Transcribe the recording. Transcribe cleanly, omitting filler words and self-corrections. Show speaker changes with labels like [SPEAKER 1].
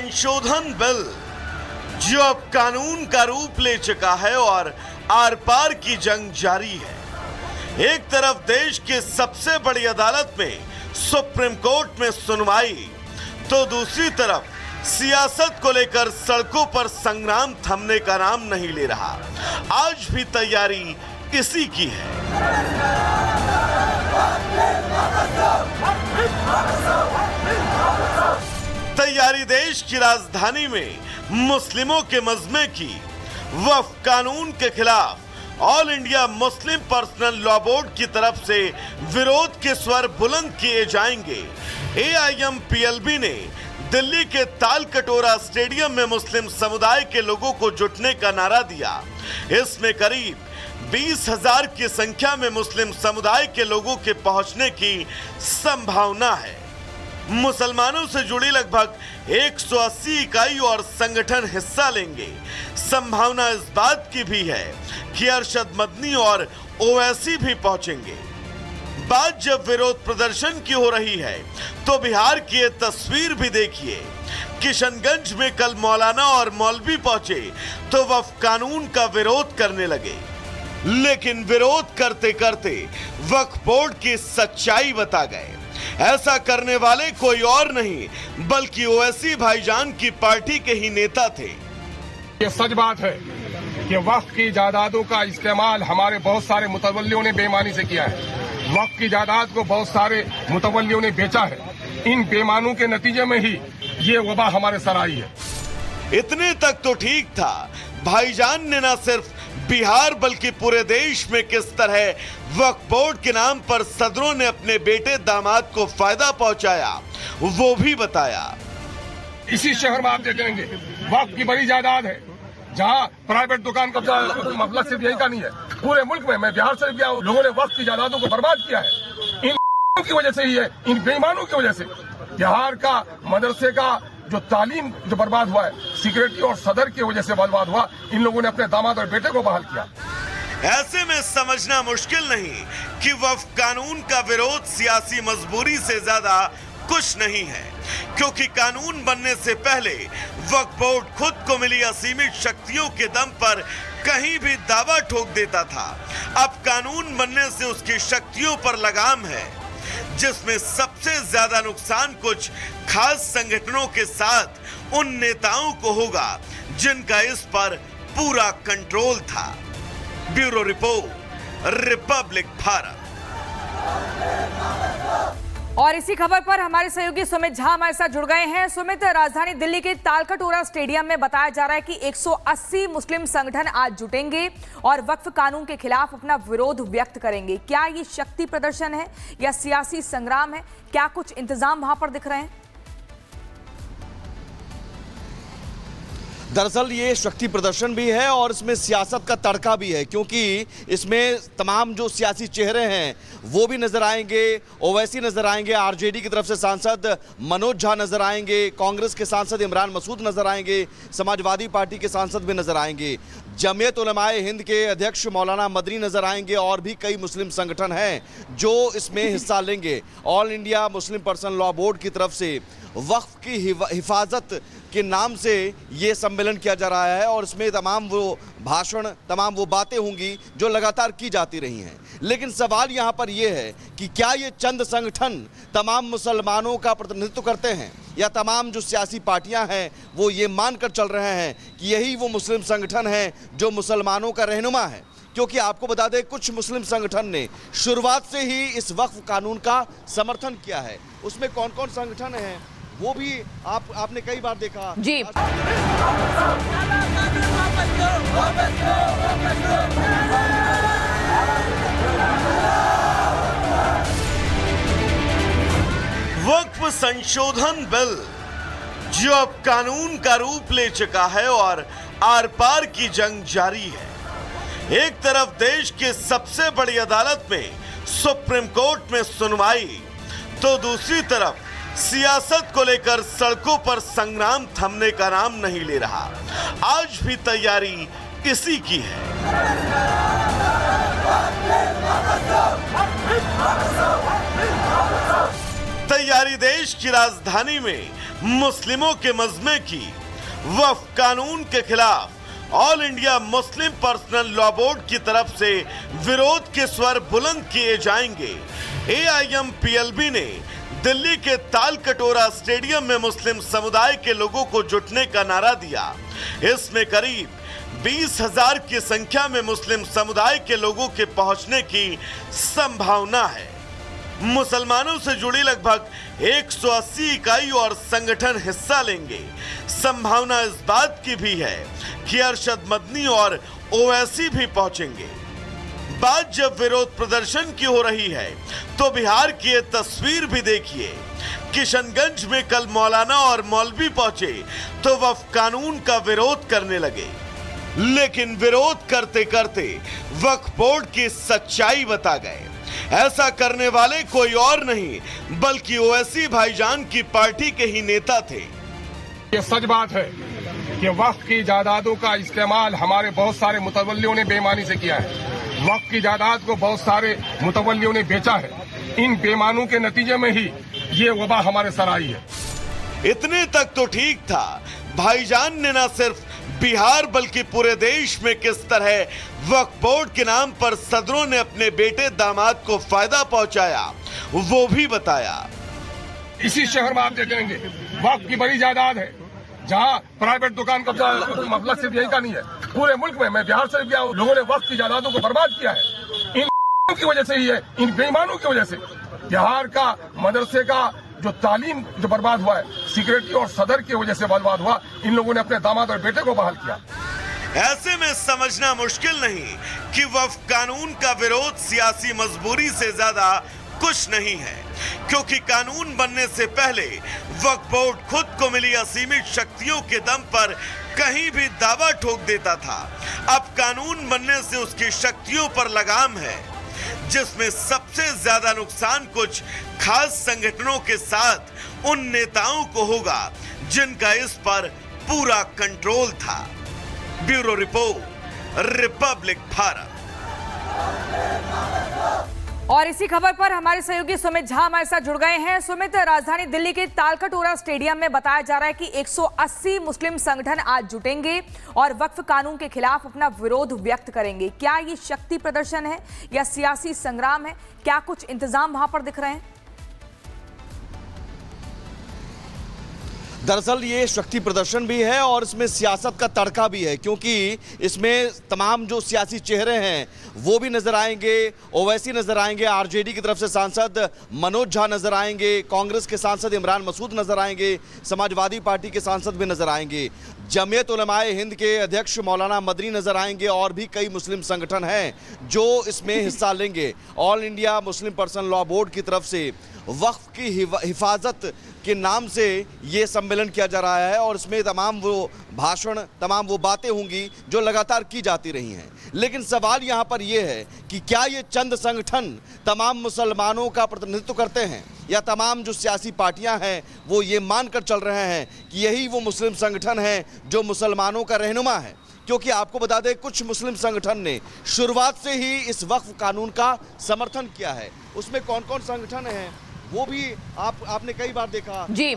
[SPEAKER 1] संशोधन बिल जो अब कानून का रूप ले चुका है और आर पार की जंग जारी है। एक तरफ देश के सबसे बड़ी अदालत में सुप्रीम कोर्ट में सुनवाई, तो दूसरी तरफ सियासत को लेकर सड़कों पर संग्राम थमने का नाम नहीं ले रहा। आज भी तैयारी इसी की है। तैयारी देश की राजधानी में मुस्लिमों के मजमे की वक्फ कानून के खिलाफ all India Muslim personal law board की तरफ से विरोध के स्वर बुलंद किए जाएंगे। AIM-PLB ने दिल्ली के तालकटोरा स्टेडियम में मुस्लिम समुदाय के लोगों को जुटने का नारा दिया। इसमें करीब 20,000 की संख्या में मुस्लिम समुदाय के लोगों के पहुंचने की संभावना है। मुसलमानों से जुड़ी लगभग 180 इकाई और संगठन हिस्सा लेंगे। संभावना इस बात की भी है कि अरशद मदनी और ओवैसी भी पहुंचेंगे। बात जब विरोध प्रदर्शन की हो रही है तो बिहार की ये तस्वीर भी देखिए। किशनगंज में कल मौलाना और मौलवी पहुंचे तो वक्फ कानून का विरोध करने लगे, लेकिन विरोध करते करते वक्फ बोर्ड की सच्चाई बता गए। ऐसा करने वाले कोई और नहीं बल्कि ओवैसी भाईजान की पार्टी के ही नेता थे।
[SPEAKER 2] ये सच बात है कि वक्फ की जायदादों का इस्तेमाल हमारे बहुत सारे मुतवल्लियों ने बेईमानी से किया है। वक्फ की जायदाद को बहुत सारे मुतवल्लियों ने बेचा है। इन बेईमानों के नतीजे में ही ये वबा हमारे सर आई है।
[SPEAKER 1] इतने तक तो ठीक था। भाईजान ने न सिर्फ बिहार बल्कि पूरे देश में किस तरह वक्फ बोर्ड के नाम पर सदरों ने अपने बेटे दामाद को फायदा पहुंचाया वो भी बताया।
[SPEAKER 2] इसी शहर में आप देखेंगे वक्फ की बड़ी जायदाद है, जहां प्राइवेट दुकान कब्जा मतलब सिर्फ यही का नहीं है, पूरे मुल्क में। मैं बिहार से गया, लोगों ने वक्फ की जायदादों को बर्बाद किया है। इन की वजह से ही है, इन बेईमानों की वजह से। बिहार का मदरसे का जो तालीम जो बर्बाद हुआ है, सिक्योरिटी और सदर की वजह से बर्बाद हुआ। इन लोगों ने अपने दामाद और बेटे को बहाल किया।
[SPEAKER 1] ऐसे में समझना मुश्किल नहीं कि वक्फ कानून का विरोध सियासी मजबूरी से ज्यादा कुछ नहीं है, क्योंकि कानून बनने से पहले वक्फ बोर्ड खुद को मिली असीमित शक्तियों के दम पर कहीं भी दावा ठोक देता था। अब कानून बनने से उसकी शक्तियों पर लगाम है, जिसमें सबसे ज्यादा नुकसान कुछ खास संगठनों के साथ उन नेताओं को होगा जिनका इस पर पूरा कंट्रोल था। Bureau report, Republic Bharat.
[SPEAKER 3] और इसी खबर पर हमारे सहयोगी सुमित झा हमारे साथ जुड़ गए हैं। सुमित, राजधानी दिल्ली के तालकटोरा स्टेडियम में बताया जा रहा है कि 180 मुस्लिम संगठन आज जुटेंगे और वक्फ कानून के खिलाफ अपना विरोध व्यक्त करेंगे। क्या ये शक्ति प्रदर्शन है या सियासी संग्राम है? क्या कुछ इंतजाम वहां पर दिख रहे हैं?
[SPEAKER 4] दरअसल ये शक्ति प्रदर्शन भी है और इसमें सियासत का तड़का भी है, क्योंकि इसमें तमाम जो सियासी चेहरे हैं वो भी नजर आएंगे। ओवैसी नजर आएंगे, आरजेडी की तरफ से सांसद मनोज झा नजर आएंगे, कांग्रेस के सांसद इमरान मसूद नजर आएंगे, समाजवादी पार्टी के सांसद भी नजर आएंगे, जमीयत उलमाए हिंद के अध्यक्ष मौलाना मदनी नजर आएंगे और भी कई मुस्लिम संगठन हैं जो इसमें हिस्सा लेंगे। All India Muslim personal law board की तरफ से वक्फ की हिफाजत के नाम से ये सम्मेलन किया जा रहा है और इसमें तमाम वो भाषण, तमाम वो बातें होंगी जो लगातार की जाती रही हैं। लेकिन सवाल यहाँ पर यह है कि क्या ये चंद संगठन तमाम मुसलमानों का प्रतिनिधित्व करते हैं, या तमाम जो सियासी पार्टियां हैं वो ये मानकर चल रहे हैं कि यही वो मुस्लिम संगठन हैं जो मुसलमानों का रहनुमा है। क्योंकि आपको बता दें, कुछ मुस्लिम संगठन ने शुरुआत से ही इस वक्फ कानून का समर्थन किया है। उसमें कौन कौन संगठन हैं वो भी आपने कई बार देखा
[SPEAKER 3] जी।
[SPEAKER 1] वक्फ संशोधन बिल जो अब कानून का रूप ले चुका है और आर पार की जंग जारी है। एक तरफ देश के सबसे बड़ी अदालत में सुप्रीम कोर्ट में सुनवाई, तो दूसरी तरफ सियासत को लेकर सड़कों पर संग्राम थमने का नाम नहीं ले रहा। आज भी तैयारी इसी की है। तैयारी देश की राजधानी में मुस्लिमों के मजमे की वक्फ कानून के खिलाफ all India Muslim personal law board की तरफ से विरोध के स्वर बुलंद किए जाएंगे। AIM-PLB ने दिल्ली के तालकटोरा स्टेडियम में मुस्लिम समुदाय के लोगों को जुटने का नारा दिया। इसमें करीब 20,000 की संख्या में मुस्लिम समुदाय के लोगों के पहुंचने की संभावना है। मुसलमानों से जुड़ी लगभग 180 इकाई और संगठन हिस्सा लेंगे। संभावना इस बात की भी है कि अरशद मदनी और ओवैसी भी पहुंचेंगे। बात जब विरोध प्रदर्शन की हो रही है तो बिहार की ये तस्वीर भी देखिए। किशनगंज में कल मौलाना और मौलवी पहुंचे तो वक्फ कानून का विरोध करने लगे, लेकिन विरोध करते करते वक्फ बोर्ड की सच्चाई बता गए। ऐसा करने वाले कोई और नहीं बल्कि ओवैसी भाईजान की पार्टी के ही नेता थे।
[SPEAKER 2] ये सच बात है कि वक्फ की जायदादों का इस्तेमाल हमारे बहुत सारे मुतवल्लियों ने बेईमानी से किया है। वक्फ की जायदाद को बहुत सारे मुतवल्लियों ने बेचा है। इन बेईमानों के नतीजे में ही ये वबा हमारे सर आई है।
[SPEAKER 1] इतने तक तो ठीक था, भाईजान ने न सिर्फ बिहार बल्कि पूरे देश में किस तरह वक्फ बोर्ड के नाम पर सदरों ने अपने बेटे दामाद को फायदा पहुंचाया वो भी बताया।
[SPEAKER 2] इसी शहर में आप देखेंगे वक्फ की बड़ी जायदाद है, जहाँ प्राइवेट दुकान कब्जा मतलब सिर्फ यही का नहीं है, पूरे मुल्क में। मैं बिहार से गया हूँ, लोगों ने वक्फ की जायदादों को बर्बाद किया है। इन की वजह से ही है, इन बेईमानों की वजह से। बिहार का मदरसे का जो तालीम जो बर्बाद हुआ है, सिक्योरिटी और सदर की वजह से बर्बाद हुआ। इन लोगों ने अपने दामाद और बेटे को बहाल किया।
[SPEAKER 1] ऐसे में समझना मुश्किल नहीं कि वक्फ कानून का विरोध सियासी मजबूरी से ज्यादा कुछ नहीं है, क्योंकि कानून बनने से पहले वक्फ बोर्ड खुद को मिली असीमित शक्तियों के दम पर कहीं भी दावा ठोक देता था। अब कानून बनने से उसकी शक्तियों पर लगाम है, जिसमें सबसे ज्यादा नुकसान कुछ खास संगठनों के साथ उन नेताओं को होगा जिनका इस पर पूरा कंट्रोल था। Bureau report, Republic Bharat.
[SPEAKER 3] और इसी खबर पर हमारे सहयोगी सुमित झा हमारे साथ जुड़ गए हैं। सुमित, राजधानी दिल्ली के तालकटोरा स्टेडियम में बताया जा रहा है कि 180 मुस्लिम संगठन आज जुटेंगे और वक्फ कानून के खिलाफ अपना विरोध व्यक्त करेंगे। क्या ये शक्ति प्रदर्शन है या सियासी संग्राम है? क्या कुछ इंतजाम वहां पर दिख रहे हैं?
[SPEAKER 4] दरअसल ये शक्ति प्रदर्शन भी है और इसमें सियासत का तड़का भी है, क्योंकि इसमें तमाम जो सियासी चेहरे हैं वो भी नजर आएंगे। ओवैसी नजर आएंगे, आरजेडी की तरफ से सांसद मनोज झा नजर आएंगे, कांग्रेस के सांसद इमरान मसूद नजर आएंगे, समाजवादी पार्टी के सांसद भी नजर आएंगे, जमीयत उलमाए हिंद के अध्यक्ष मौलाना मदनी नजर आएंगे और भी कई मुस्लिम संगठन हैं जो इसमें हिस्सा लेंगे। All India Muslim personal law board की तरफ से वक्फ की हिफाजत के नाम से ये सम्मेलन किया जा रहा है और इसमें तमाम वो भाषण, तमाम वो बातें होंगी जो लगातार की जाती रही हैं। लेकिन सवाल यहाँ पर ये है कि क्या ये चंद संगठन तमाम मुसलमानों का प्रतिनिधित्व करते हैं या तमाम जो सियासी पार्टियां हैं वो ये मानकर चल रहे हैं कि यही वो मुस्लिम संगठन हैं जो मुसलमानों का रहनुमा है? क्योंकि आपको बता दें कुछ मुस्लिम संगठन ने शुरुआत से ही इस वक्फ कानून का समर्थन किया है। उसमें कौन कौन संगठन हैं वो भी आपने कई बार देखा।
[SPEAKER 3] जी।